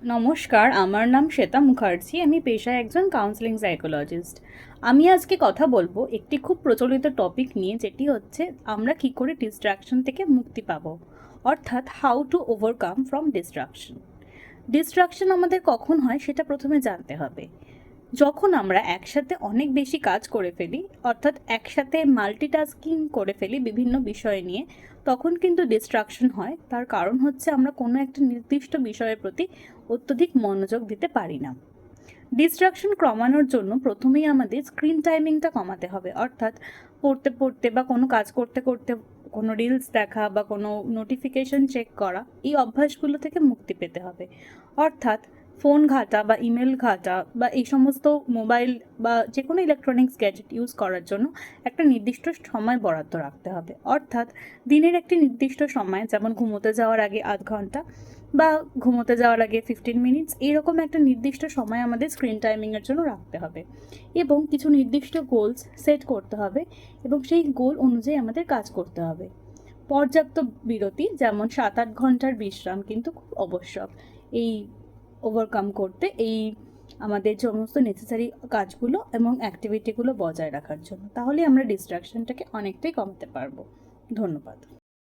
নমস্কার, আমার নাম শ্বেতা মুখার্জি। আমি পেশায় একজন কাউন্সেলিং সাইকোলজিস্ট। আমি আজকে কথা বলবো একটি খুব প্রচলিত টপিক নিয়ে, যেটি হচ্ছে আমরা কি করে ডিস্ট্রাকশন থেকে মুক্তি পাবো, অর্থাৎ how to overcome from distraction. Distraction আমাদের কখন হয় সেটা প্রথমে জানতে হবে। যখন আমরা একসাথে অনেক বেশি কাজ করে ফেলি, অর্থাৎ একসাথে মাল্টিটাস্কিং করে ফেলি বিভিন্ন বিষয় নিয়ে, তখন কিন্তু ডিস্ট্রাকশন হয়। তার কারণ হচ্ছে আমরা কোনো একটা নির্দিষ্ট বিষয়ের প্রতি অত্যধিক মনোযোগ দিতে পারি না। ডিস্ট্রাকশন কমানোর জন্য প্রথমেই আমাদের স্ক্রিন টাইমিংটা কমাতে হবে, অর্থাৎ পড়তে পড়তে বা কোনো কাজ করতে করতে কোনো রিলস দেখা বা কোনো নোটিফিকেশন চেক করা, এই অভ্যাসগুলো থেকে মুক্তি পেতে হবে। অর্থাৎ ফোন ঘাঁটা বা ইমেল ঘাঁটা বা এই সমস্ত মোবাইল বা যে কোনো ইলেকট্রনিক্স গ্যাজেট ইউজ করার জন্য একটা নির্দিষ্ট সময় বরাদ্দ রাখতে হবে। অর্থাৎ দিনের একটি নির্দিষ্ট সময়, যেমন ঘুমোতে যাওয়ার আগে আধ ঘন্টা বা ঘুমোতে যাওয়ার আগে 15 মিনিটস, এইরকম একটা নির্দিষ্ট সময় আমাদের স্ক্রিন টাইমিংয়ের জন্য রাখতে হবে এবং কিছু নির্দিষ্ট গোলস সেট করতে হবে এবং সেই গোল অনুযায়ী আমাদের কাজ করতে হবে। পর্যাপ্ত বিরতি, যেমন 7-8 ঘন্টার বিশ্রাম কিন্তু খুব আবশ্যক এই ওভারকাম করতে, এই আমাদের সমস্ত নেসেসারি কাজগুলো এবং অ্যাক্টিভিটিগুলো বজায় রাখার জন্য। তাহলে আমরা ডিস্ট্রাকশনটাকে অনেকটাই কমাতে পারবো। ধন্যবাদ।